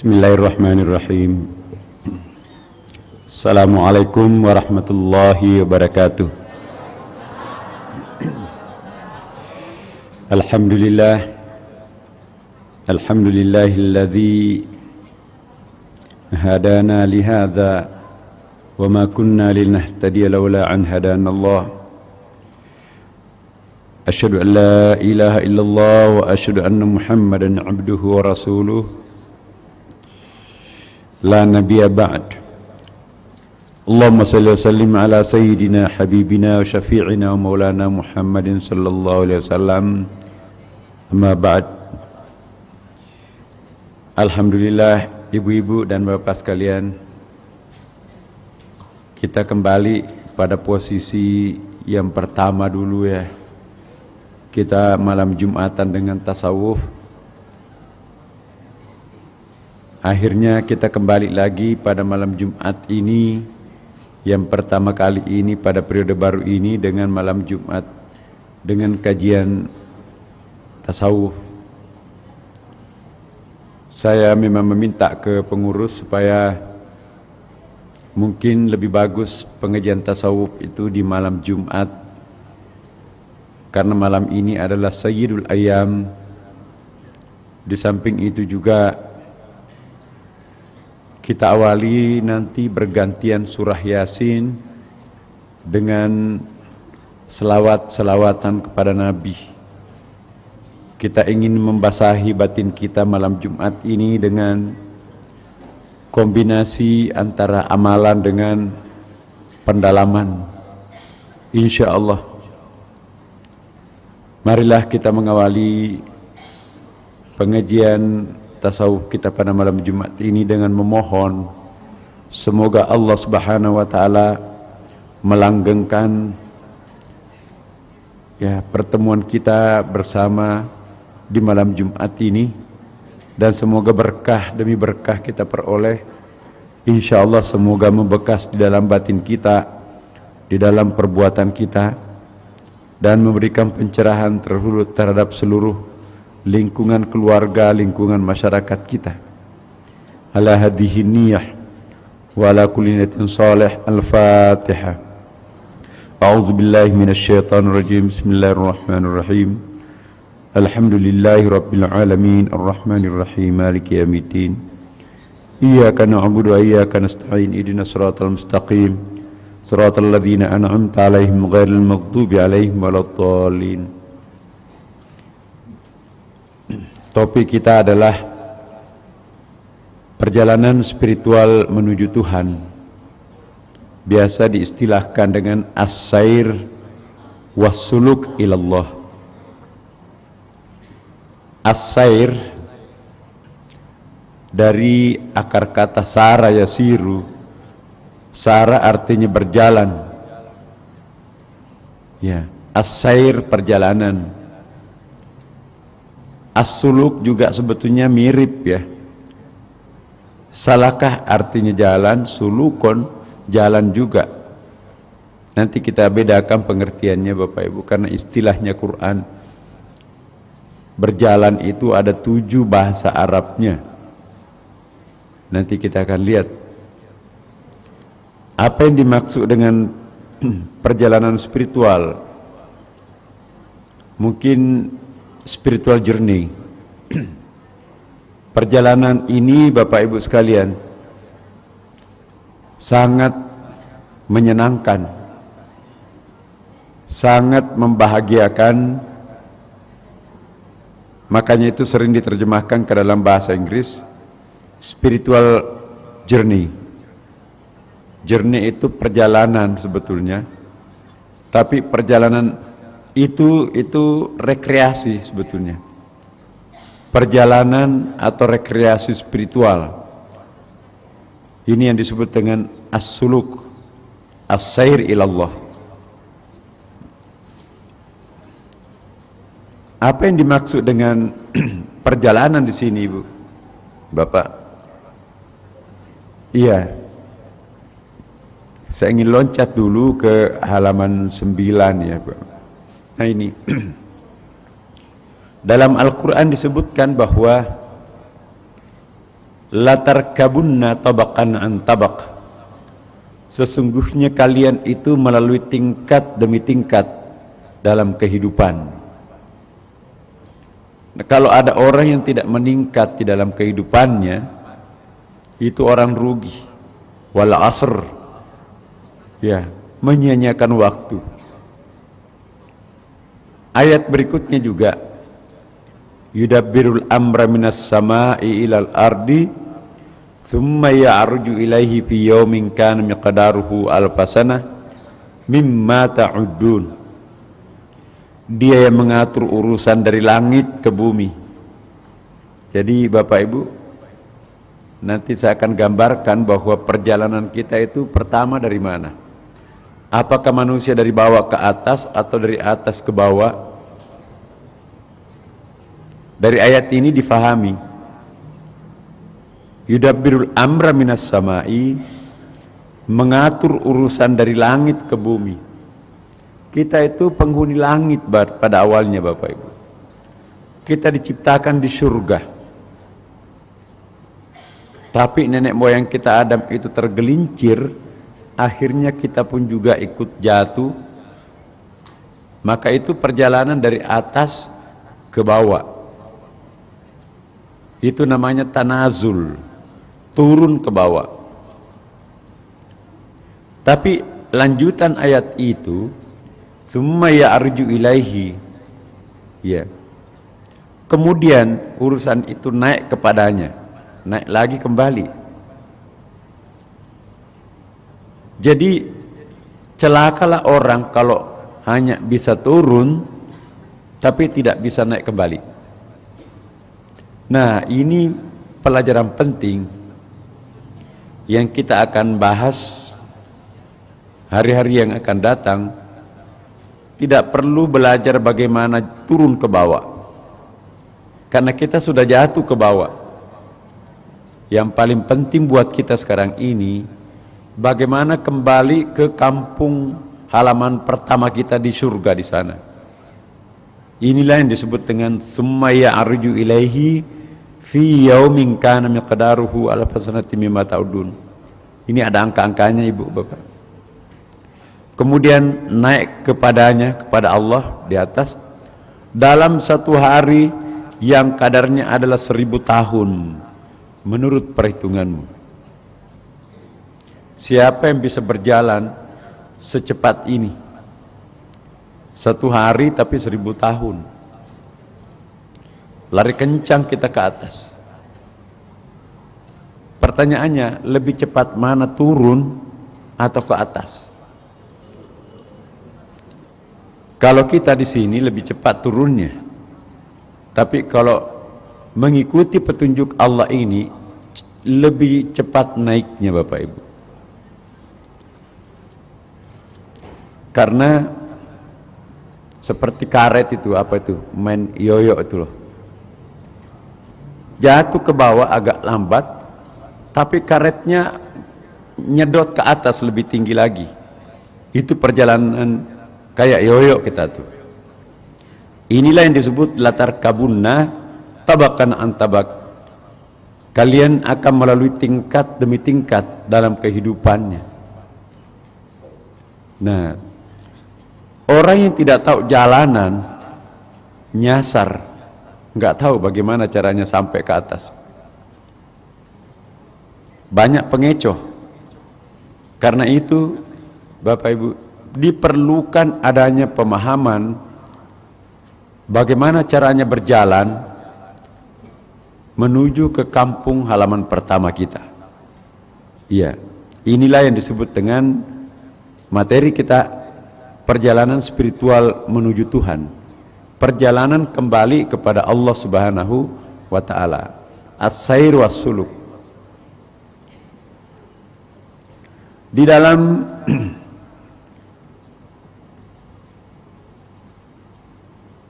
Bismillahirrahmanirrahim. Assalamualaikum warahmatullahi wabarakatuh. Alhamdulillahilladzi hadana lihadza wa ma kunna linahtadiya laula an hadana Allah. Asyhadu an la ilaha illallah wa asyhadu anna Muhammadan abduhu wa rasuluh. La nabiyya ba'd. Allahumma salli wa sallim ala sayyidina habibina wa syafi'ina wa maulana Muhammadin sallallahu alaihi wasallam. Amma ba'd. Alhamdulillah, ibu-ibu dan bapak sekalian, kita kembali pada posisi yang pertama dulu ya. Kita malam Jumatan dengan tasawuf. Akhirnya kita kembali lagi pada malam Jumat ini, yang pertama kali ini pada periode baru ini dengan malam Jumat dengan kajian tasawuf. Saya memang meminta ke pengurus supaya mungkin lebih bagus pengajian tasawuf itu di malam Jumat, karena malam ini adalah Sayyidul Ayyam. Di samping itu juga kita awali nanti bergantian surah Yasin dengan selawatan kepada Nabi. Kita ingin membasahi batin kita malam Jumat ini dengan kombinasi antara amalan dengan pendalaman, insya Allah. Marilah kita mengawali pengajian tasawuf kita pada malam Jumat ini dengan memohon semoga Allah Subhanahu wa taala melanggengkan ya pertemuan kita bersama di malam Jumat ini, dan semoga berkah demi berkah kita peroleh, insya Allah semoga membekas di dalam batin kita, di dalam perbuatan kita, dan memberikan pencerahan terhadap seluruh lingkungan keluarga, lingkungan masyarakat kita. Ala hadhihi niyyah wa ala kulli niyatin salih. Al-Fatihah. A'udzu billahi minasy syaithanir rajim. Bismillahirrahmanirrahim. Alhamdulillahi rabbil alamin arrahmanir rahim maliki yaumiddin. Iyyaka na'budu wa iyyaka nasta'in. Ihdinas siratal mustaqim. Siratal ladzina an'amta 'alaihim ghairil maghdubi 'alaihim waladdallin. Topik kita adalah perjalanan spiritual menuju Tuhan. Biasa diistilahkan dengan as-sair was-suluk ilallah. As-sair dari akar kata sara yasiru. Sara artinya berjalan. Ya, as-sair perjalanan. As-suluk juga sebetulnya mirip ya. Salakah artinya jalan, sulukon jalan juga. Nanti kita bedakan pengertiannya Bapak Ibu, karena istilahnya Quran. Berjalan itu ada 7 bahasa Arabnya. Nanti kita akan lihat apa yang dimaksud dengan perjalanan spiritual. Mungkin spiritual journey. Perjalanan ini Bapak Ibu sekalian sangat menyenangkan, sangat membahagiakan. Makanya itu sering diterjemahkan ke dalam bahasa Inggris spiritual journey. Journey itu perjalanan sebetulnya, tapi perjalanan itu rekreasi sebetulnya. Perjalanan atau rekreasi spiritual. Ini yang disebut dengan as-suluk, as-sair ilallah. Apa yang dimaksud dengan perjalanan di sini, Ibu? Bapak? Iya. Saya ingin loncat dulu ke halaman 9 ya Pak. Nah ini dalam Al-Quran disebutkan bahwa latarkabunna tabaqan an tabaq, sesungguhnya kalian itu melalui tingkat demi tingkat dalam kehidupan. Nah, kalau ada orang yang tidak meningkat di dalam kehidupannya, itu orang rugi. Wal asr, ya, menyia-nyiakan waktu. Ayat berikutnya juga, yudabbirul amra minas sama'i ilal ardi thumma ya'ruju ilaihi fi yawmin kana miqdaruhu alfasanah mimma ta'uddun. Dia yang mengatur urusan dari langit ke bumi. Jadi Bapak Ibu, nanti saya akan gambarkan bahwa perjalanan kita itu pertama dari mana. Apakah manusia dari bawah ke atas atau dari atas ke bawah? Dari ayat ini difahami, yudabbirul amra minas sama'i, mengatur urusan dari langit ke bumi. Kita itu penghuni langit pada awalnya Bapak Ibu. Kita diciptakan di surga. Tapi nenek moyang kita Adam itu tergelincir, akhirnya kita pun juga ikut jatuh. Maka itu perjalanan dari atas ke bawah. Itu namanya tanazul, turun ke bawah. Tapi lanjutan ayat itu, summa ya'ruju ilaihi, ya, kemudian urusan itu naik kepadanya, naik lagi kembali. Jadi celakalah orang kalau hanya bisa turun tapi tidak bisa naik kembali. Nah, ini pelajaran penting yang kita akan bahas hari-hari yang akan datang. Tidak perlu belajar bagaimana turun ke bawah, karena kita sudah jatuh ke bawah. Yang paling penting buat kita sekarang ini, bagaimana kembali ke kampung halaman pertama kita di surga di sana. Inilah yang disebut dengan summa ya'ruju ilaihi fi yaumin kana miqdaruhu alfa sanati mimma ta'udun. Ini ada angka-angkanya Ibu Bapak. Kemudian naik kepadanya, kepada Allah di atas, dalam satu hari yang kadarnya adalah 1000 tahun menurut perhitunganmu. Siapa yang bisa berjalan secepat ini? Satu hari tapi 1000 tahun. Lari kencang kita ke atas. Pertanyaannya, lebih cepat mana turun atau ke atas? Kalau kita di sini lebih cepat turunnya. Tapi kalau mengikuti petunjuk Allah ini lebih cepat naiknya Bapak Ibu. Karena seperti karet itu, apa itu, main yoyo itu loh, jatuh ke bawah agak lambat, tapi karetnya nyedot ke atas lebih tinggi lagi. Itu perjalanan kayak yoyo kita tuh. Inilah yang disebut latar kabunna tabakan antabak. Kalian akan melalui tingkat demi tingkat dalam kehidupannya. Nah, orang yang tidak tahu jalanan nyasar, nggak tahu bagaimana caranya sampai ke atas. Banyak pengecoh. Karena itu Bapak Ibu, diperlukan adanya pemahaman bagaimana caranya berjalan menuju ke kampung halaman pertama kita. Iya, inilah yang disebut dengan materi kita, perjalanan spiritual menuju Tuhan, perjalanan kembali kepada Allah Subhanahu wa Ta'ala, as-sair was-suluk. Di dalam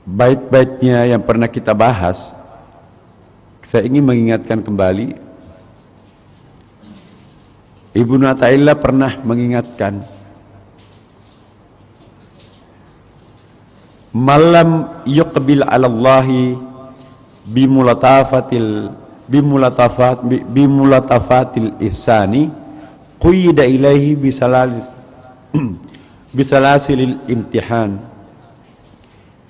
bait-baitnya yang pernah kita bahas, saya ingin mengingatkan kembali. Ibnu Athaillah pernah mengingatkan, malam yuqbil 'ala Allahi bimulatafatil bimulatafatil ihsani quyida ilaihi bisalasilil imtihan.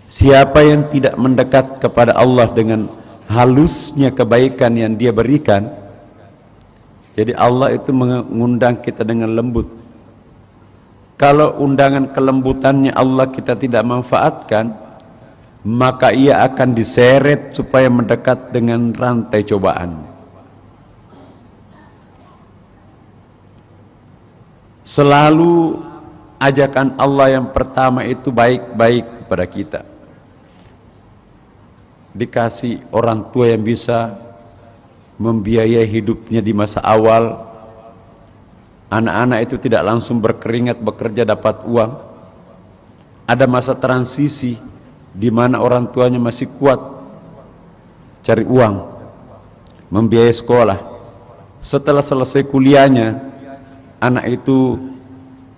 Siapa yang tidak mendekat kepada Allah dengan halusnya kebaikan yang dia berikan, jadi Allah itu mengundang kita dengan lembut. Kalau undangan kelembutannya Allah kita tidak manfaatkan, maka ia akan diseret supaya mendekat dengan rantai cobaan. Selalu ajakan Allah yang pertama itu baik-baik kepada kita. Dikasih orang tua yang bisa membiayai hidupnya di masa awal, anak-anak itu tidak langsung berkeringat bekerja dapat uang. Ada masa transisi di mana orang tuanya masih kuat cari uang, membiayai sekolah. Setelah selesai kuliahnya, anak itu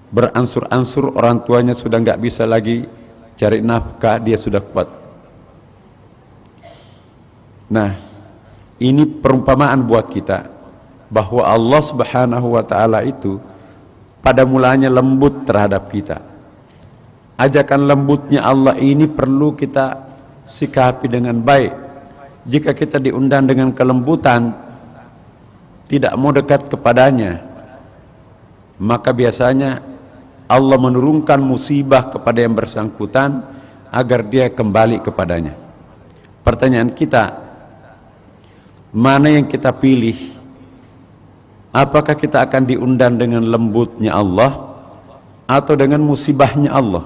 beransur-ansur, orang tuanya sudah nggak bisa lagi cari nafkah, dia sudah kuat. Nah, ini perumpamaan buat kita bahwa Allah Subhanahu wa ta'ala itu pada mulanya lembut terhadap kita. Ajakan lembutnya Allah ini perlu kita sikapi dengan baik. Jika kita diundang dengan kelembutan, tidak mau dekat kepadanya, maka biasanya Allah menurunkan musibah kepada yang bersangkutan agar dia kembali kepadanya. Pertanyaan kita, mana yang kita pilih? Apakah kita akan diundang dengan lembutnya Allah atau dengan musibahnya Allah?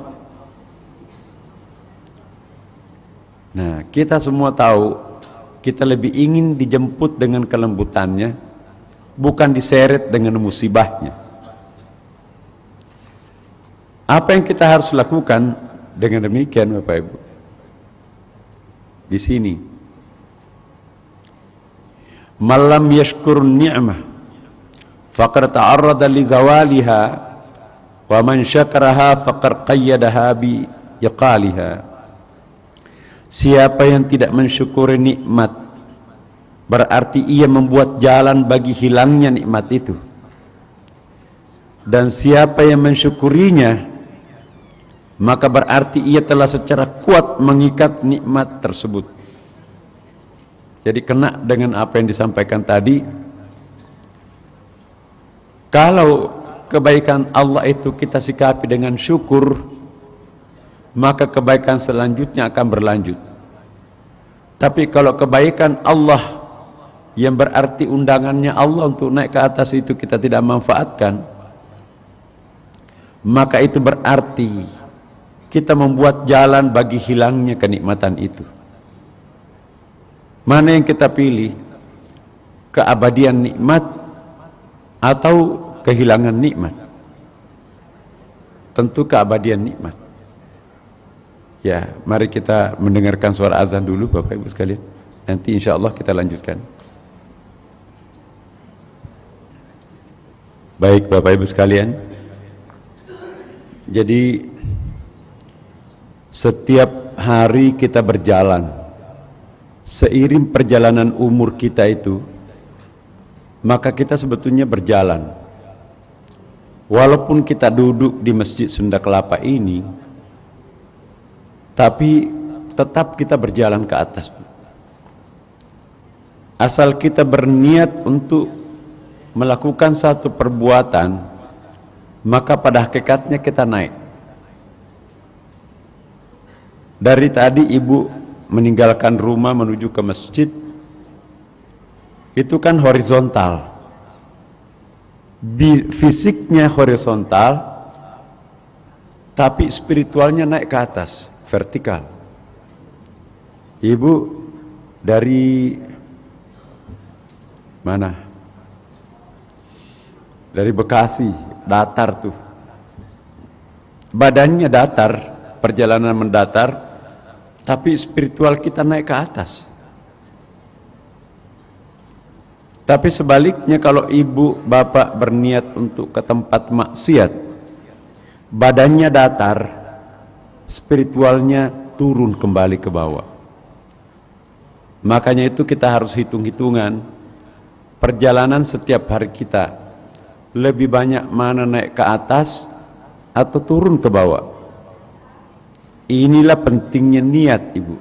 Nah, kita semua tahu kita lebih ingin dijemput dengan kelembutannya, bukan diseret dengan musibahnya. Apa yang kita harus lakukan dengan demikian, Bapak Ibu? Di sini, malam yashkur ni'mah faqad ta'arrada li zawaliha wa man syakaraha faqad qayyadaha bi yaqaliha. Siapa yang tidak mensyukuri nikmat, berarti ia membuat jalan bagi hilangnya nikmat itu. Dan siapa yang mensyukurinya, maka berarti ia telah secara kuat mengikat nikmat tersebut. Jadi kena dengan apa yang disampaikan tadi. Kalau kebaikan Allah itu kita sikapi dengan syukur, maka kebaikan selanjutnya akan berlanjut. Tapi kalau kebaikan Allah yang berarti undangannya Allah untuk naik ke atas itu kita tidak manfaatkan, maka itu berarti kita membuat jalan bagi hilangnya kenikmatan itu. Mana yang kita pilih? Keabadian nikmat atau kehilangan nikmat? Tentu keabadian nikmat. Ya, mari kita mendengarkan suara azan dulu Bapak Ibu sekalian. Nanti insya Allah kita lanjutkan. Baik Bapak Ibu sekalian. Jadi setiap hari kita berjalan, seiring perjalanan umur kita itu, maka kita sebetulnya berjalan. Walaupun kita duduk di Masjid Sunda Kelapa ini, tapi tetap kita berjalan ke atas. Asal kita berniat untuk melakukan satu perbuatan, maka pada hakikatnya kita naik. Dari tadi ibu meninggalkan rumah menuju ke masjid, itu kan horizontal, fisiknya horizontal, tapi spiritualnya naik ke atas, vertikal. Ibu dari mana? Dari Bekasi, datar tuh, badannya datar, perjalanan mendatar, tapi spiritual kita naik ke atas. Tapi sebaliknya kalau ibu bapak berniat untuk ke tempat maksiat, badannya datar, spiritualnya turun kembali ke bawah. Makanya itu kita harus hitung-hitungan perjalanan setiap hari kita, lebih banyak mana naik ke atas atau turun ke bawah. Inilah pentingnya niat, Ibu.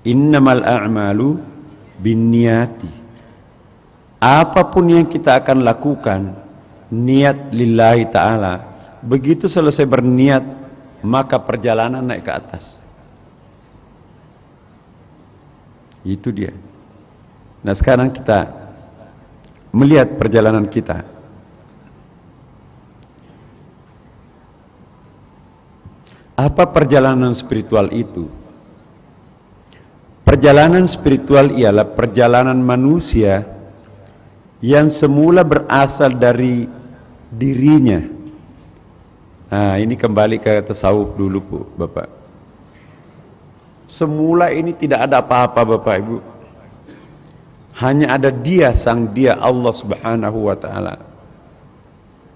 Innamal a'malu binniyati. Apapun yang kita akan lakukan, niat lillahi ta'ala. Begitu selesai berniat, maka perjalanan naik ke atas. Itu dia. Nah, sekarang kita melihat perjalanan kita. Apa perjalanan spiritual itu? Perjalanan spiritual ialah perjalanan manusia yang semula berasal dari dirinya. Nah, ini kembali ke tasawuf dulu, Bu, Bapak. Semula ini tidak ada apa-apa, Bapak Ibu. Hanya ada Dia, sang Dia, Allah Subhanahu wa ta'ala.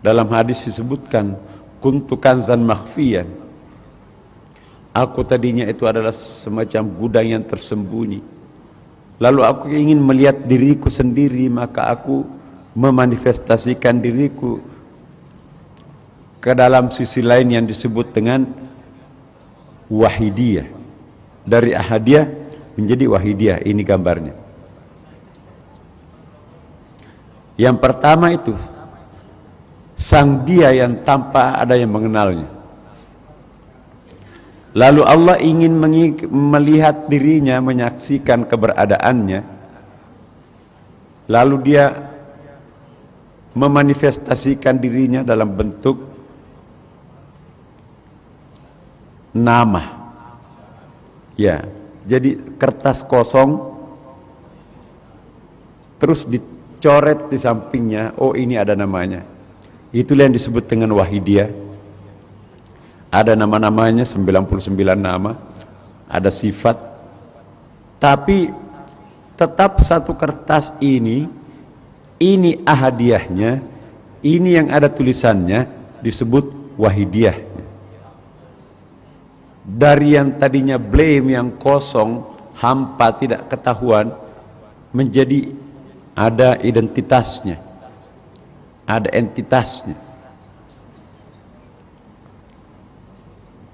Dalam hadis disebutkan, kuntu kanzan makhfiyan. Aku tadinya itu adalah semacam gudang yang tersembunyi. Lalu aku ingin melihat diriku sendiri, maka aku memanifestasikan diriku ke dalam sisi lain yang disebut dengan wahidiyah. Dari ahadiyah menjadi wahidiyah. Ini gambarnya. Yang pertama itu sang Dia yang tanpa ada yang mengenalnya. Lalu Allah ingin melihat dirinya, menyaksikan keberadaannya. Lalu Dia memanifestasikan dirinya dalam bentuk nama. Ya, jadi kertas kosong terus dicoret di sampingnya, oh ini ada namanya. Itulah yang disebut dengan wahidiyah. Ada nama-namanya 99 nama, ada sifat. Tapi tetap satu kertas ini ahadiyahnya, ini yang ada tulisannya disebut wahidiyah. Dari yang tadinya blame, yang kosong, hampa, tidak ketahuan, menjadi ada identitasnya, ada entitasnya.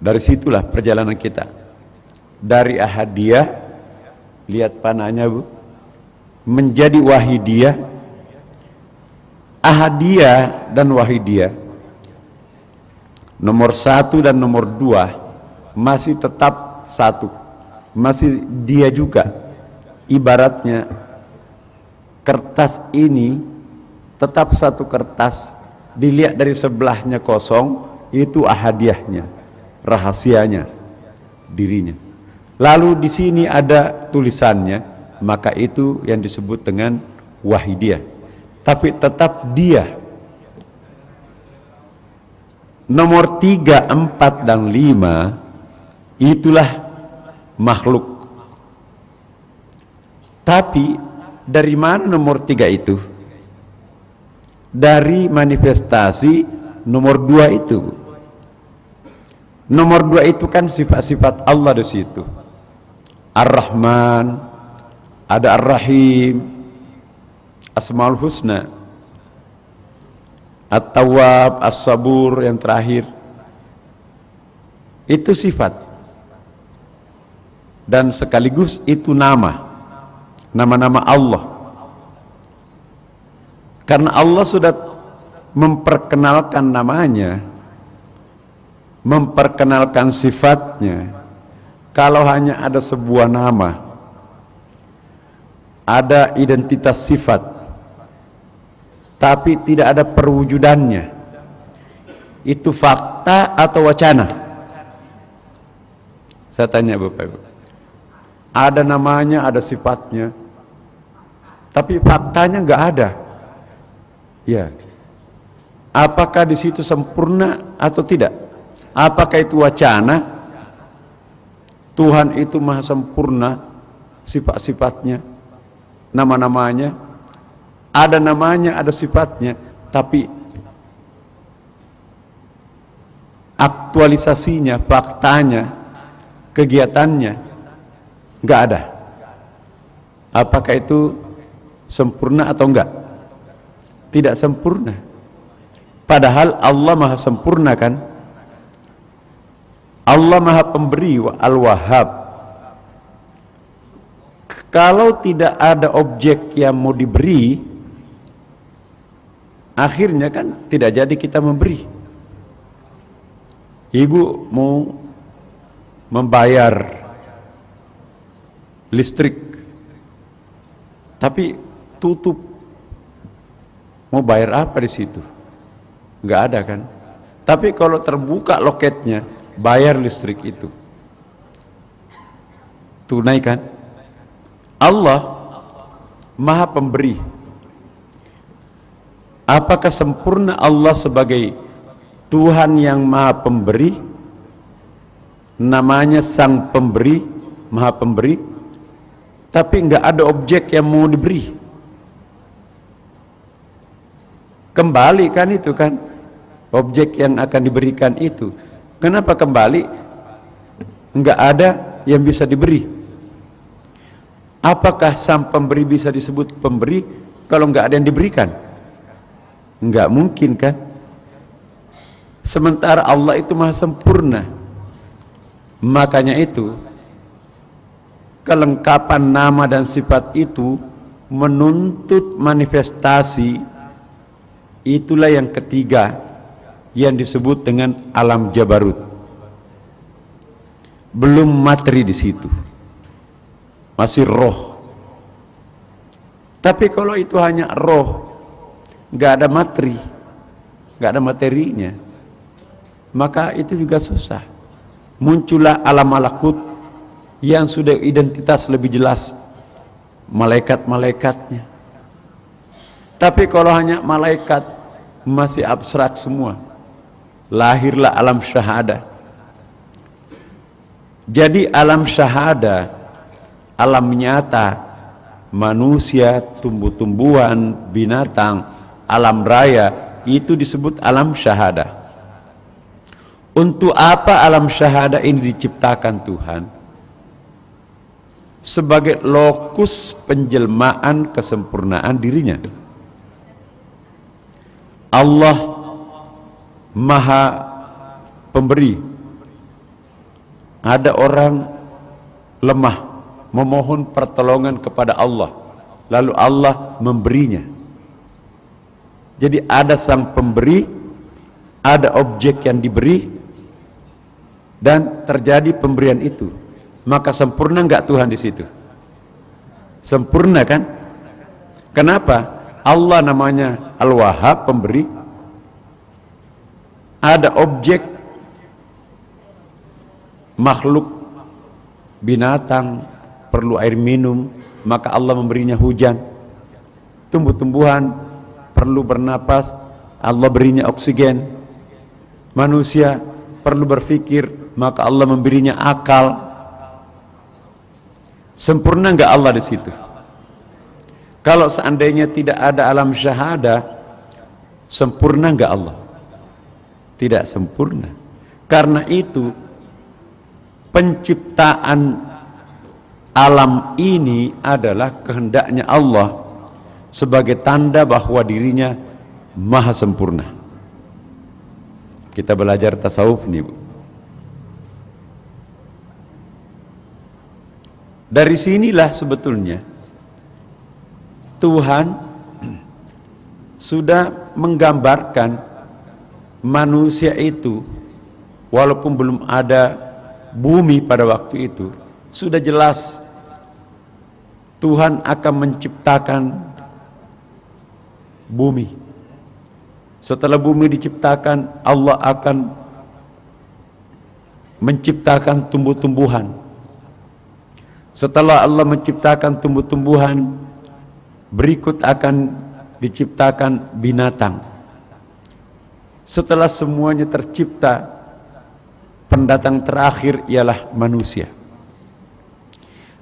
Dari situlah perjalanan kita. Dari ahadiyah, lihat panahnya, Bu, menjadi wahidiyah. Ahadiyah dan wahidiyah, nomor 1 dan nomor 2 masih tetap satu, masih Dia juga. Ibaratnya kertas ini tetap satu kertas, dilihat dari sebelahnya kosong, itu ahadiyahnya, rahasianya, dirinya. Lalu di sini ada tulisannya, maka itu yang disebut dengan wahidiyah. Tapi tetap Dia. Nomor 3, 4, dan 5 itulah makhluk. Tapi dari mana nomor 3 itu? Dari manifestasi nomor 2 itu. Nomor 2 itu kan sifat-sifat Allah di situ. Ar-Rahman, ada Ar-Rahim, Asmaul Husna, At-Tawwab, As-Sabur yang terakhir. Itu sifat. Dan sekaligus itu nama-nama Allah. Karena Allah sudah memperkenalkan namanya, memperkenalkan sifatnya. Kalau hanya ada sebuah nama, ada identitas sifat, tapi tidak ada perwujudannya, itu fakta atau wacana? Saya tanya Bapak Ibu. Ada namanya, ada sifatnya, tapi faktanya nggak ada. Ya, apakah di situ sempurna atau tidak? Apakah itu wacana? Tuhan itu maha sempurna, sifat-sifatnya, nama-namanya, ada namanya, ada sifatnya, tapi aktualisasinya, faktanya, kegiatannya Nggak ada. Apakah itu sempurna atau enggak? Tidak sempurna. Padahal Allah maha sempurna kan? Allah maha pemberi, al-wahhab. Kalau tidak ada objek yang mau diberi, akhirnya kan tidak jadi kita memberi. Ibu mau membayar listrik, tapi tutup. Mau bayar apa di situ? Nggak ada kan? Tapi kalau terbuka loketnya, bayar listrik itu. Tunai kan? Allah maha pemberi. Apakah sempurna Allah sebagai Tuhan yang maha pemberi? Namanya sang pemberi, maha pemberi, tapi nggak ada objek yang mau diberi. Kembali kan itu kan objek yang akan diberikan itu. Kenapa kembali? Nggak ada yang bisa diberi. Apakah sang pemberi bisa disebut pemberi kalau nggak ada yang diberikan? Nggak mungkin kan? Sementara Allah itu maha sempurna. Makanya itu kelengkapan nama dan sifat itu menuntut manifestasi. Itulah yang ketiga yang disebut dengan alam jabarut. Belum materi di situ, masih roh. Tapi kalau itu hanya roh, nggak ada materi, nggak ada materinya, maka itu juga susah. Muncullah alam malakut yang sudah identitas lebih jelas, malaikat-malaikatnya. Tapi kalau hanya malaikat, masih abstrak semua. Lahirlah alam syahada. Jadi alam syahada, alam nyata, manusia, tumbuh-tumbuhan, binatang, alam raya, itu disebut alam syahada. Untuk apa alam syahada ini diciptakan Tuhan? Sebagai lokus penjelmaan kesempurnaan dirinya. Allah maha pemberi. Ada orang lemah memohon pertolongan kepada Allah, lalu Allah memberinya. Jadi ada sang pemberi, ada objek yang diberi, dan terjadi pemberian itu. Maka sempurna enggak Tuhan di situ? Sempurna kan? Kenapa? Allah namanya Al-Wahhab, pemberi. Ada objek makhluk binatang perlu air minum, maka Allah memberinya hujan. Tumbuh-tumbuhan perlu bernapas, Allah berinya oksigen. Manusia perlu berpikir, maka Allah memberinya akal. Sempurna enggak Allah di situ? Kalau seandainya tidak ada alam syahada, sempurna enggak Allah? Tidak sempurna. Karena itu penciptaan alam ini adalah kehendaknya Allah sebagai tanda bahwa dirinya maha sempurna. Kita belajar tasawuf nih, Bu. Dari sinilah sebetulnya Tuhan sudah menggambarkan manusia itu, walaupun belum ada bumi pada waktu itu, sudah jelas Tuhan akan menciptakan bumi. Setelah bumi diciptakan, Allah akan menciptakan tumbuh-tumbuhan. Setelah Allah menciptakan tumbuh-tumbuhan, berikut akan diciptakan binatang. Setelah semuanya tercipta, pendatang terakhir ialah manusia.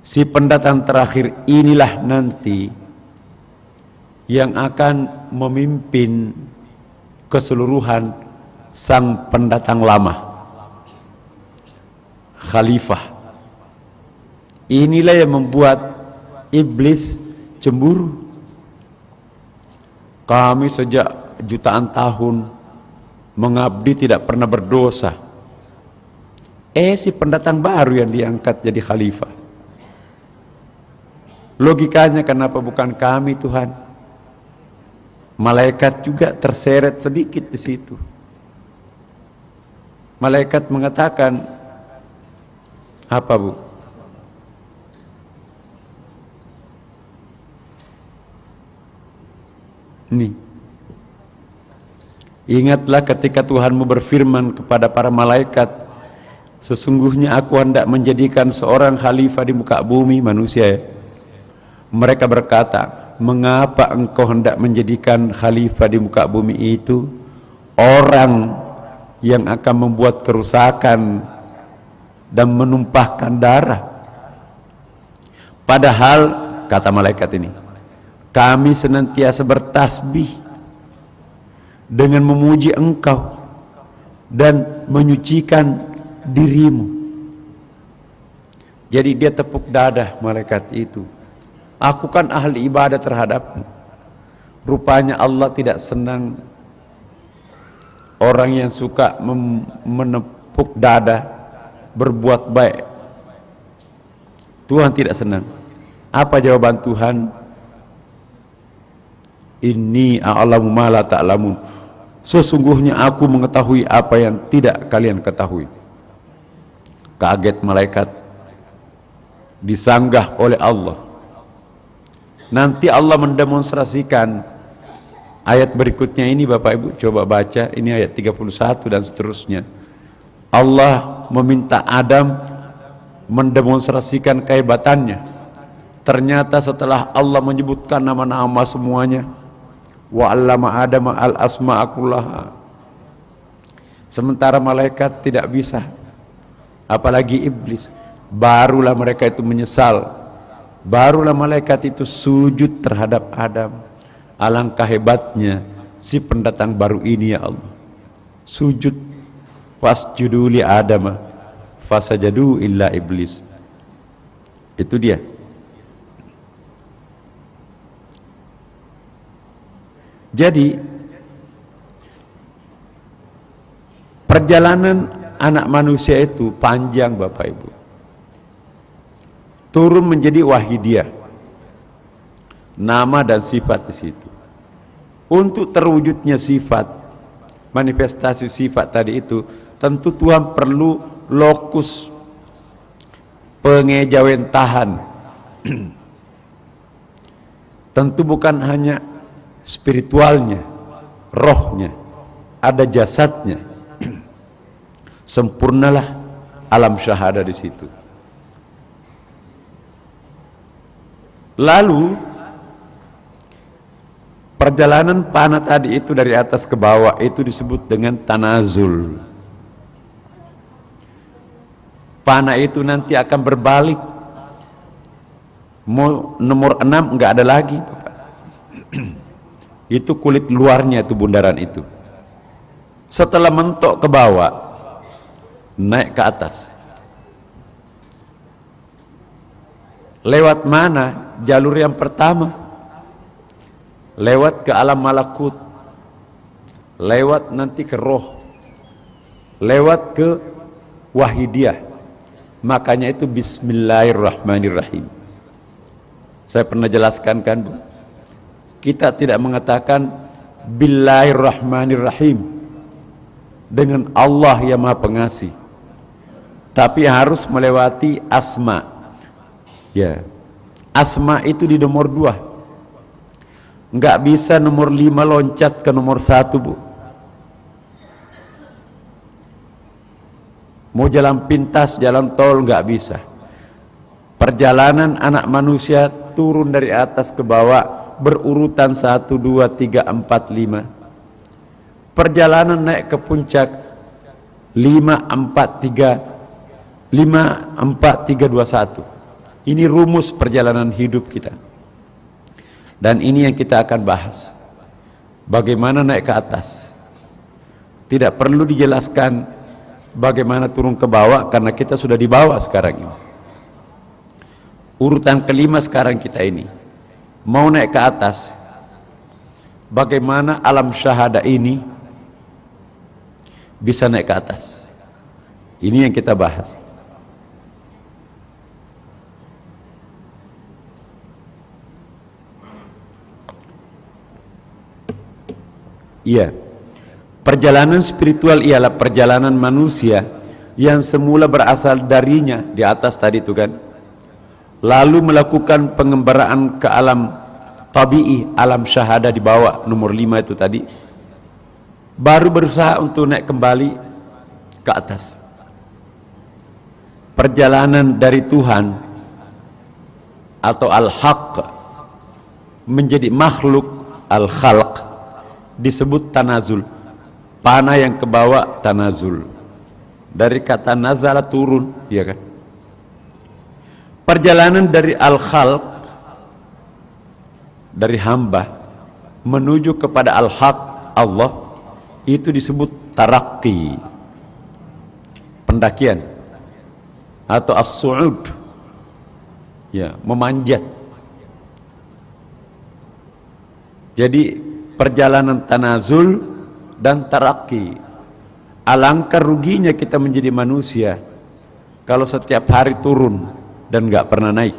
Si pendatang terakhir inilah nanti yang akan memimpin keseluruhan sang pendatang lama, khalifah. Inilah yang membuat iblis cemburu. Kami sejak jutaan tahun mengabdi tidak pernah berdosa. Si pendatang baru yang diangkat jadi khalifah. Logikanya kenapa bukan kami Tuhan? Malaikat juga terseret sedikit di situ. Malaikat mengatakan apa, Bu? Nih, ingatlah ketika Tuhanmu berfirman kepada para malaikat, sesungguhnya aku hendak menjadikan seorang khalifah di muka bumi manusia ya. Mereka berkata, mengapa engkau hendak menjadikan khalifah di muka bumi itu orang yang akan membuat kerusakan dan menumpahkan darah? Padahal, kata malaikat ini, kami senantiasa bertasbih dengan memuji engkau dan menyucikan dirimu. Jadi dia tepuk dada malaikat itu. Aku kan ahli ibadah terhadapmu. Rupanya Allah tidak senang orang yang suka menepuk dada berbuat baik. Tuhan tidak senang. Apa jawaban Tuhan? Inni a'lamu ma la ta'lamun. Sesungguhnya aku mengetahui apa yang tidak kalian ketahui. Kaget malaikat, disanggah oleh Allah. Nanti Allah mendemonstrasikan ayat berikutnya ini, Bapak Ibu coba baca, ini ayat 31 dan seterusnya. Allah meminta Adam mendemonstrasikan kehebatannya. Ternyata setelah Allah menyebutkan nama-nama semuanya, wa 'allama Adama al-asma'a kullaha, sementara malaikat tidak bisa, apalagi iblis. Barulah mereka itu menyesal, barulah malaikat itu sujud terhadap Adam. Alangkah hebatnya si pendatang baru ini ya Allah. Sujud, wasjudu li Adama fasajadu illa iblis. Itu dia. Jadi perjalanan anak manusia itu panjang, Bapak Ibu. Turun menjadi wahidiyah, nama dan sifat di situ. Untuk terwujudnya sifat, manifestasi sifat tadi itu, tentu Tuhan perlu lokus pengejawentahan. Tentu bukan hanya spiritualnya, rohnya, ada jasadnya. Sempurnalah alam syahada di situ. Lalu perjalanan panah tadi itu dari atas ke bawah itu disebut dengan tanazul. Panah itu nanti akan berbalik. Nomor 6 enggak ada lagi, Bapak. Itu kulit luarnya itu bundaran itu. Setelah mentok ke bawah, naik ke atas. Lewat mana jalur yang pertama? Lewat ke alam malakut, lewat nanti ke roh, lewat ke wahidiyah. Makanya itu bismillahirrahmanirrahim. Saya pernah jelaskan kan, Bu? Kita tidak mengatakan Billahirrahmanirrahim dengan Allah yang Maha Pengasih, tapi harus melewati asma. Ya, asma itu di nomor 2. Enggak bisa nomor 5 loncat ke nomor 1, Bu. Mau jalan pintas, jalan tol enggak bisa. Perjalanan anak manusia turun dari atas ke bawah berurutan 1, 2, 3, 4, 5. Perjalanan naik ke puncak 5, 4, 3, 5, 4, 3, 2, 1. Ini rumus perjalanan hidup kita. Dan ini yang kita akan bahas. Bagaimana naik ke atas. Tidak perlu dijelaskan bagaimana turun ke bawah, karena kita sudah di bawah sekarang ini. Urutan kelima sekarang kita ini mau naik ke atas. Bagaimana alam syahada ini bisa naik ke atas? Ini yang kita bahas. Iya, perjalanan spiritual ialah perjalanan manusia yang semula berasal darinya di atas tadi itu kan, lalu melakukan pengembaraan ke alam tabi'i, alam syahada di bawah nomor 5 itu tadi, baru berusaha untuk naik kembali ke atas. Perjalanan dari Tuhan atau al-haq menjadi makhluk al-khalq disebut tanazul. Panah yang ke bawah tanazul, dari kata nazala turun, ya kan. Perjalanan dari al-khalq, dari hamba menuju kepada al-haq Allah, itu disebut tarakki, pendakian atau as-su'ud, ya, memanjat. Jadi perjalanan tanazul dan tarakki. Alangkah ruginya kita menjadi manusia kalau setiap hari turun dan nggak pernah naik.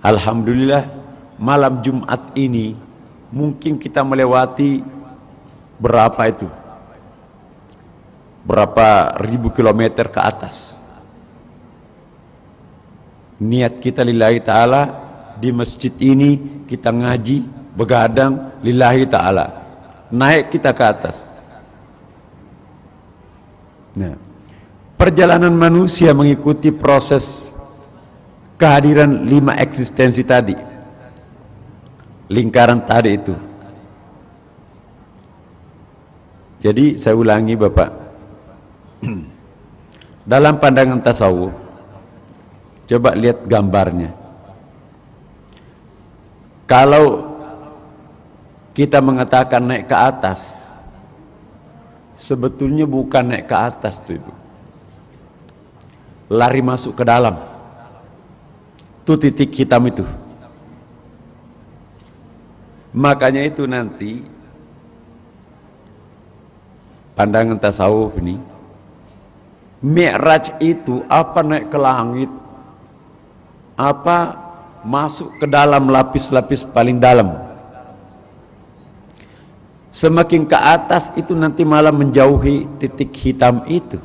Alhamdulillah malam Jumat ini mungkin kita melewati berapa itu, berapa ribu kilometer ke atas. Niat kita lillahi ta'ala, di masjid ini kita ngaji, begadang lillahi ta'ala, naik kita ke atas. Nah, perjalanan manusia mengikuti proses kehadiran 5 eksistensi tadi, lingkaran tadi itu. Jadi saya ulangi Bapak, dalam pandangan tasawuf, coba lihat gambarnya. Kalau kita mengatakan naik ke atas, sebetulnya bukan naik ke atas tuh Ibu, lari masuk ke dalam. Itu titik hitam itu. Makanya itu nanti pandangan tasawuf ini, Mi'raj itu apa naik ke langit, apa masuk ke dalam lapis-lapis paling dalam. Semakin ke atas itu nanti malah menjauhi titik hitam itu.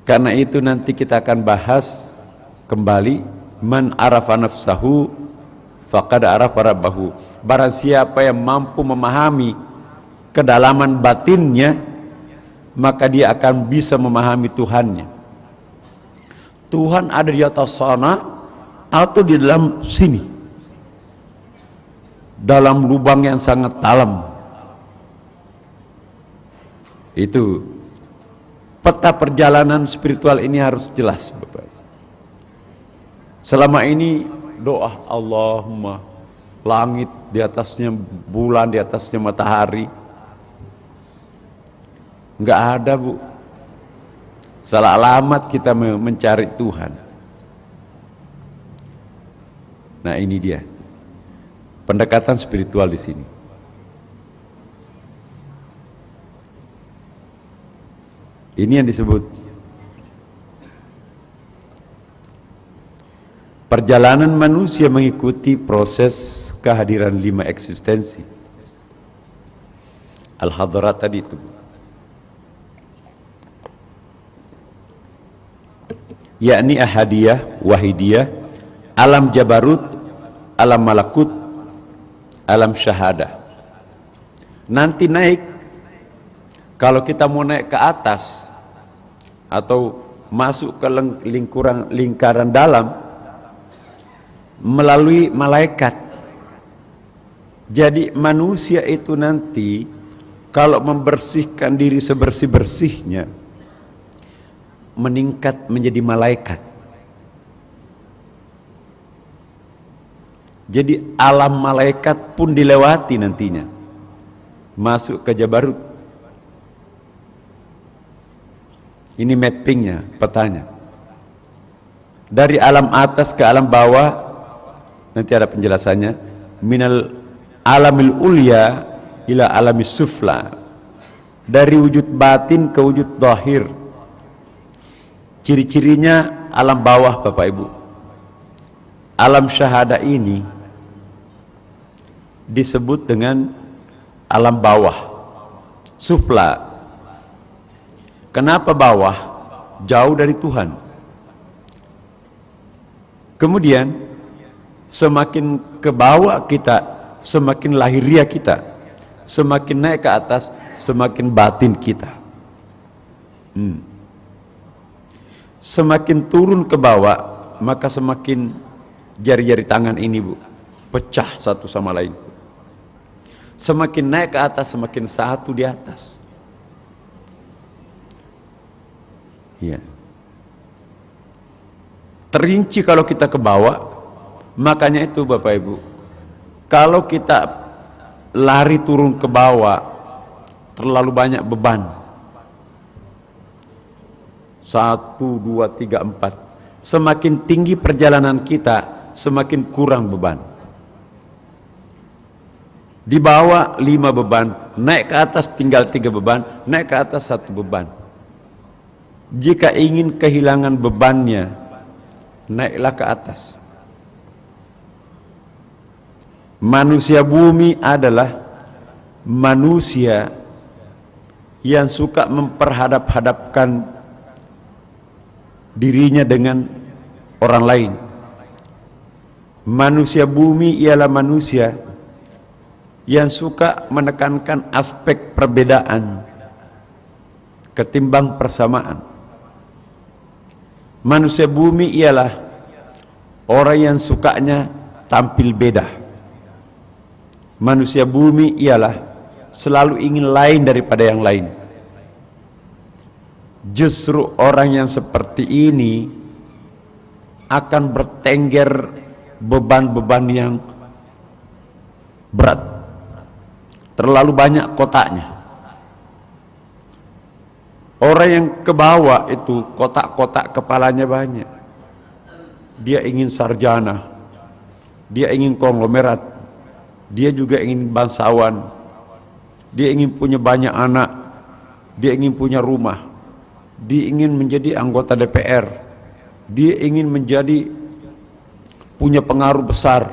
Karena itu nanti kita akan bahas kembali, man arafa nafsahu faqad arafa rabbahu. Barang siapa yang mampu memahami kedalaman batinnya, maka dia akan bisa memahami Tuhannya. Tuhan ada di atas sana atau di dalam sini, dalam lubang yang sangat dalam. Itu peta perjalanan spiritual ini harus jelas Bapak. Selama ini doa Allahumma, langit di atasnya bulan, di atasnya matahari, nggak ada Bu. Salah alamat kita mencari Tuhan. Nah ini dia pendekatan spiritual di sini. Ini yang disebut perjalanan manusia mengikuti proses kehadiran 5 eksistensi. Al-Hadrat tadi itu. Yakni ahadiyah, wahidiyah, alam jabarut, alam malakut, alam syahadah. Nanti naik, kalau kita mau naik ke atas atau masuk ke lingkaran dalam melalui malaikat. Jadi manusia itu nanti kalau membersihkan diri sebersih-bersihnya, meningkat menjadi malaikat. Jadi alam malaikat pun dilewati nantinya, masuk ke Jabarut. Ini mappingnya, petanya. Dari alam atas ke alam bawah, nanti ada penjelasannya. Minal alamil ulya ila alamis sufla. Dari wujud batin ke wujud zahir. Ciri-cirinya alam bawah, Bapak Ibu. Alam syahada ini disebut dengan alam bawah, sufla. Kenapa bawah? Jauh dari Tuhan. Kemudian semakin ke bawah kita, semakin lahiriah kita, semakin naik ke atas, semakin batin kita. Semakin turun ke bawah, maka semakin jari-jari tangan ini, Bu, pecah satu sama lain. Semakin naik ke atas, semakin satu di atas. Ya. Terinci kalau kita ke bawah. Makanya itu Bapak Ibu, kalau kita lari turun ke bawah, terlalu banyak beban. 1, 2, 3, 4. Semakin tinggi perjalanan kita, semakin kurang beban. Di bawah 5 beban, naik ke atas tinggal 3 beban, naik ke atas 1 beban. Jika ingin kehilangan bebannya, naiklah ke atas. Manusia bumi adalah manusia yang suka memperhadap-hadapkan dirinya dengan orang lain. Manusia bumi ialah manusia yang suka menekankan aspek perbedaan ketimbang persamaan. Manusia bumi ialah orang yang sukanya tampil beda. Manusia bumi ialah selalu ingin lain daripada yang lain. Justru orang yang seperti ini akan bertengger beban-beban yang berat. Terlalu banyak kotaknya. Orang yang ke bawah itu kotak-kotak kepalanya banyak. Dia ingin sarjana, dia ingin konglomerat, dia juga ingin bangsawan, dia ingin punya banyak anak, dia ingin punya rumah, dia ingin menjadi anggota DPR, dia ingin menjadi punya pengaruh besar,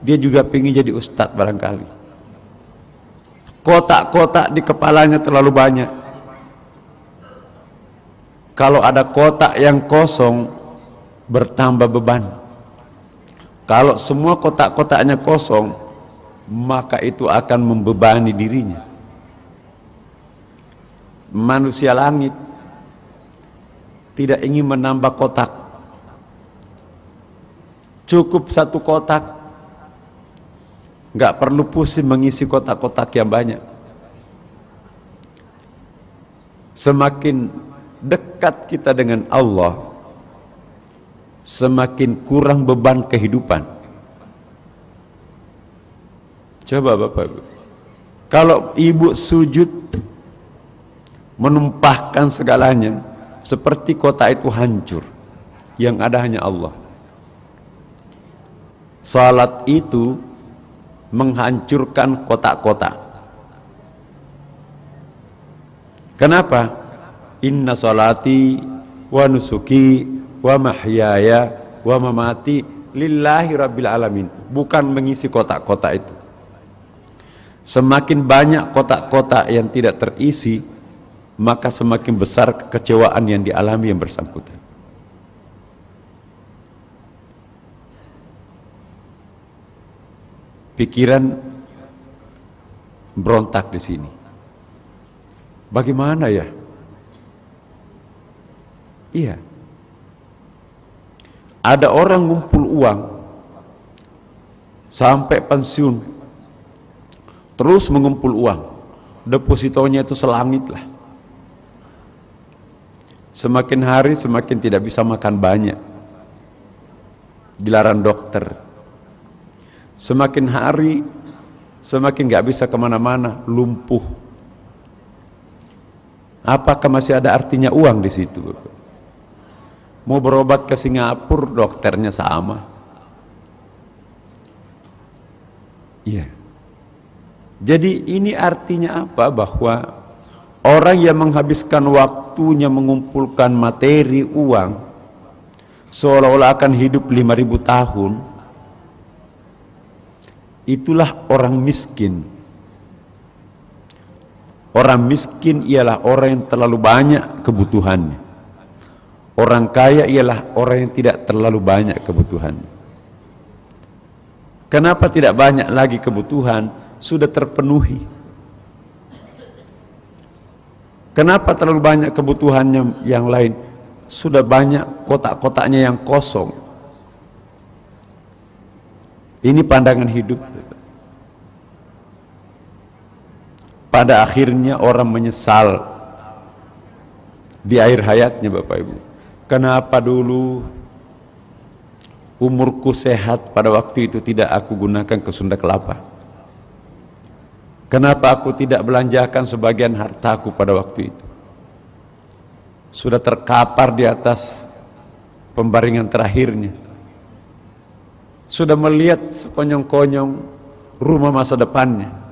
dia juga ingin jadi ustadz barangkali. Kotak-kotak di kepalanya terlalu banyak. Kalau ada kotak yang kosong, bertambah beban. Kalau semua kotak-kotaknya kosong, maka itu akan membebani dirinya. Manusia langit tidak ingin menambah kotak. Cukup 1 kotak, nggak perlu pusing mengisi kotak-kotak yang banyak. Semakin dekat kita dengan Allah, semakin kurang beban kehidupan. Coba Bapak Ibu, kalau ibu sujud menumpahkan segalanya, seperti kota itu hancur, yang ada hanya Allah. Salat itu menghancurkan kotak-kotak. Kenapa? Inna salati wa nusuki wa mahyaya wa mamati lillahi rabbil alamin. Bukan mengisi kotak-kotak itu. Semakin banyak kotak-kotak yang tidak terisi, maka semakin besar kekecewaan yang dialami yang bersangkutan. Pikiran berontak di sini. Bagaimana ya? Iya. Ada orang ngumpul uang sampai pensiun, terus mengumpul uang. Depositonya itu selangit lah. Semakin hari semakin tidak bisa makan banyak. Dilarang dokter. Semakin hari semakin gak bisa kemana-mana, lumpuh. Apakah masih ada artinya uang di situ? Mau berobat ke Singapura, dokternya sama. Iya. Jadi ini artinya apa? Bahwa orang yang menghabiskan waktunya mengumpulkan materi, uang, seolah-olah akan hidup 5.000 tahun, itulah orang miskin. Orang miskin ialah orang yang terlalu banyak kebutuhannya. Orang kaya ialah orang yang tidak terlalu banyak kebutuhannya. Kenapa tidak banyak lagi kebutuhan? Sudah terpenuhi. Kenapa terlalu banyak kebutuhannya yang lain? Sudah banyak kotak-kotaknya yang kosong. Ini pandangan hidup. Pada akhirnya orang menyesal di akhir hayatnya, Bapak Ibu. Kenapa dulu umurku sehat pada waktu itu tidak aku gunakan ke Sunda Kelapa? Kenapa aku tidak belanjakan sebagian hartaku pada waktu itu? Sudah terkapar di atas pembaringan terakhirnya. Sudah melihat sekonyong-konyong rumah masa depannya.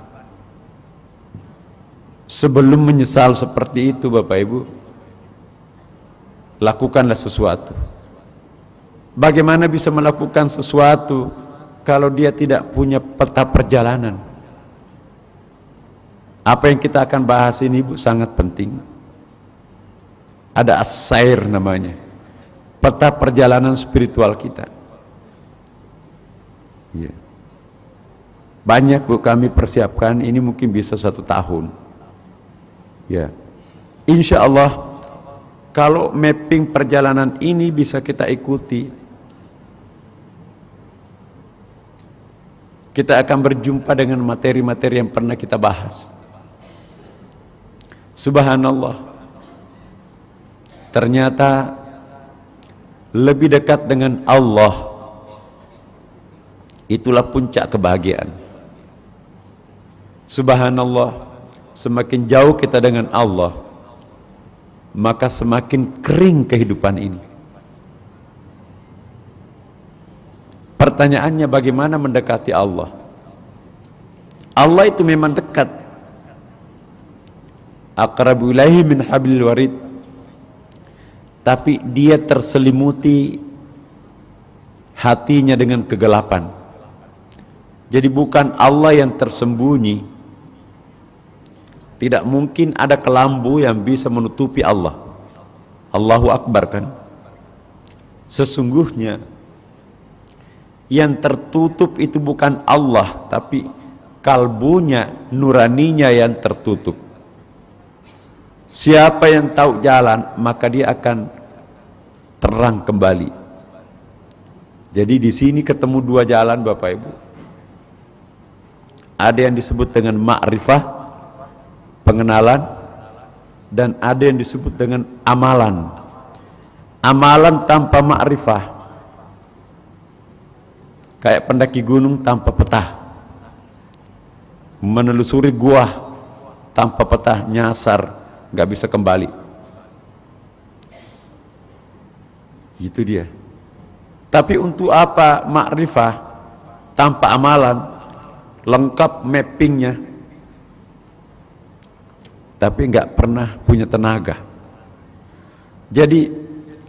Sebelum menyesal seperti itu, Bapak Ibu, lakukanlah sesuatu. Bagaimana bisa melakukan sesuatu kalau dia tidak punya peta perjalanan? Apa yang kita akan bahas ini, Bu, sangat penting. Ada as-sair namanya, peta perjalanan spiritual kita. Ya. Banyak, Bu, kami persiapkan, ini mungkin bisa 1 tahun. Ya. Insya Allah kalau mapping perjalanan ini bisa kita ikuti, kita akan berjumpa dengan materi-materi yang pernah kita bahas. Subhanallah, ternyata lebih dekat dengan Allah, itulah puncak kebahagiaan. Subhanallah, semakin jauh kita dengan Allah, maka semakin kering kehidupan ini. Pertanyaannya, bagaimana mendekati Allah? Allah itu memang dekat. Aqrabu ilaihi min hablil warid. Tapi dia terselimuti hatinya dengan kegelapan. Jadi bukan Allah yang tersembunyi. Tidak mungkin ada kelambu yang bisa menutupi Allah. Allahu Akbar, kan? Sesungguhnya yang tertutup itu bukan Allah, tapi kalbunya, nuraninya yang tertutup. Siapa yang tahu jalan, maka dia akan terang kembali. Jadi di sini ketemu 2 jalan, Bapak Ibu. Ada yang disebut dengan ma'rifah, pengenalan, dan ada yang disebut dengan amalan. Amalan tanpa ma'rifah kayak pendaki gunung tanpa peta, menelusuri gua tanpa peta, nyasar, nggak bisa kembali. Gitu dia. Tapi untuk apa ma'rifah tanpa amalan? Lengkap mappingnya, tapi nggak pernah punya tenaga. Jadi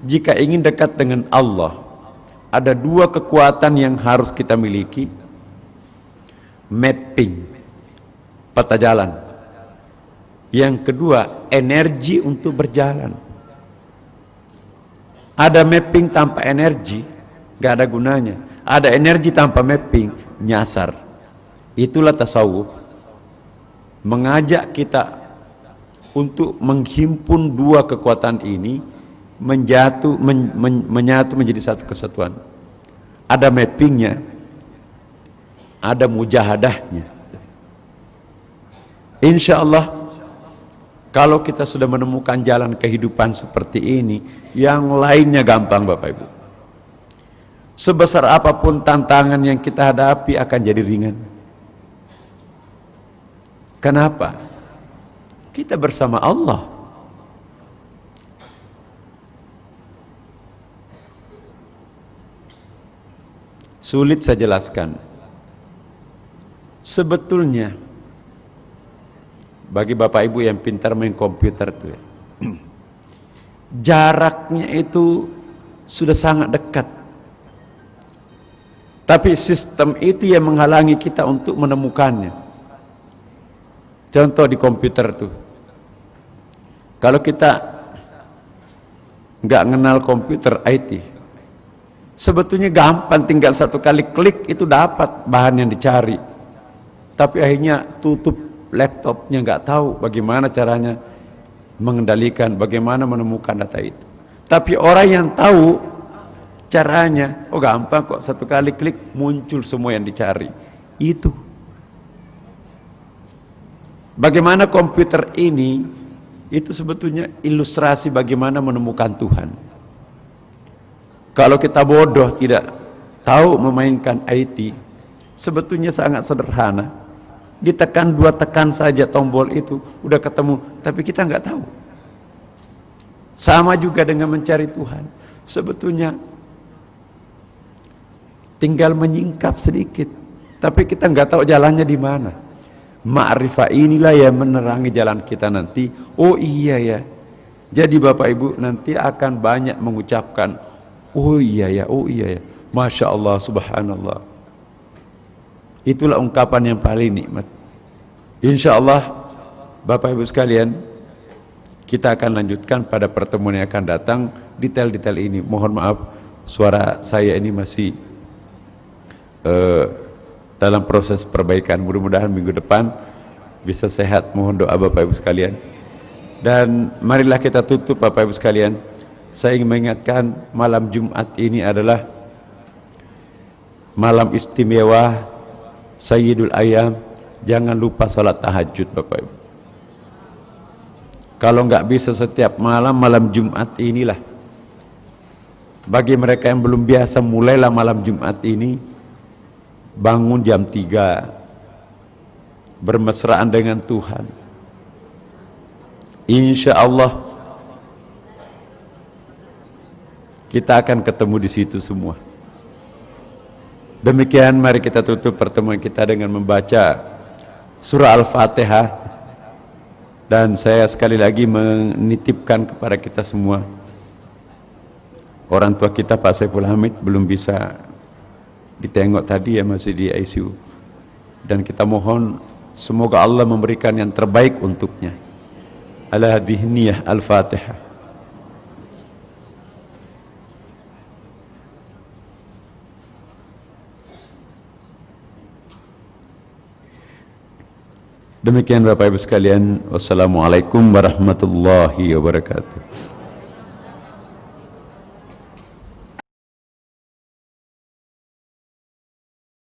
jika ingin dekat dengan Allah, ada 2 kekuatan yang harus kita miliki. Mapping, peta jalan. Yang kedua, energi untuk berjalan. Ada mapping tanpa energi, nggak ada gunanya. Ada energi tanpa mapping, nyasar. Itulah tasawuf, mengajak kita untuk menghimpun 2 kekuatan ini, menyatu menjadi satu kesatuan. Ada mappingnya, ada mujahadahnya. Insya Allah, kalau kita sudah menemukan jalan kehidupan seperti ini, yang lainnya gampang, Bapak Ibu. Sebesar apapun tantangan yang kita hadapi akan jadi ringan. Kenapa? Kita bersama Allah. Sulit saya jelaskan. Sebetulnya bagi Bapak Ibu yang pintar main komputer tuh ya, jaraknya itu sudah sangat dekat. Tapi sistem itu yang menghalangi kita untuk menemukannya. Contoh di komputer tuh, kalau kita nggak kenal komputer IT, sebetulnya gampang, tinggal satu kali klik itu dapat bahan yang dicari. Tapi akhirnya tutup laptopnya, nggak tahu bagaimana caranya mengendalikan, bagaimana menemukan data itu. Tapi orang yang tahu caranya, oh gampang kok, satu kali klik muncul semua yang dicari. Itu. Bagaimana komputer ini, itu sebetulnya ilustrasi bagaimana menemukan Tuhan. Kalau kita bodoh tidak tahu memainkan IT, sebetulnya sangat sederhana. Ditekan 2 tekan saja tombol itu udah ketemu, tapi kita nggak tahu. Sama juga dengan mencari Tuhan. Sebetulnya tinggal menyingkap sedikit, tapi kita nggak tahu jalannya di mana. Ma'rifah inilah yang menerangi jalan kita nanti. Oh iya ya. Jadi Bapak Ibu nanti akan banyak mengucapkan, oh iya ya, oh iya ya. Masya Allah, subhanallah. Itulah ungkapan yang paling nikmat. Insya Allah Bapak Ibu sekalian, kita akan lanjutkan pada pertemuan yang akan datang detail-detail ini. Mohon maaf suara saya ini masih dalam proses perbaikan. Mudah-mudahan minggu depan bisa sehat. Mohon doa Bapak Ibu sekalian. Dan marilah kita tutup Bapak Ibu sekalian. Saya ingin mengingatkan malam Jumat ini adalah malam istimewa Sayyidul Ayyam. Jangan lupa salat tahajud Bapak Ibu. Kalau nggak bisa setiap malam, malam Jumat inilah. Bagi mereka yang belum biasa, mulailah malam Jumat ini. Bangun jam 3, bermesraan dengan Tuhan. Insya Allah kita akan ketemu di situ semua. Demikian mari kita tutup pertemuan kita dengan membaca surah Al-Fatihah. Dan saya sekali lagi menitipkan kepada kita semua, orang tua kita Pak Saiful Hamid belum bisa ditengok tadi ya, masih di ICU. Dan kita mohon semoga Allah memberikan yang terbaik untuknya. Ala hadhihi niyah Al-Fatihah. Demikian Bapak Ibu sekalian, wassalamualaikum warahmatullahi wabarakatuh.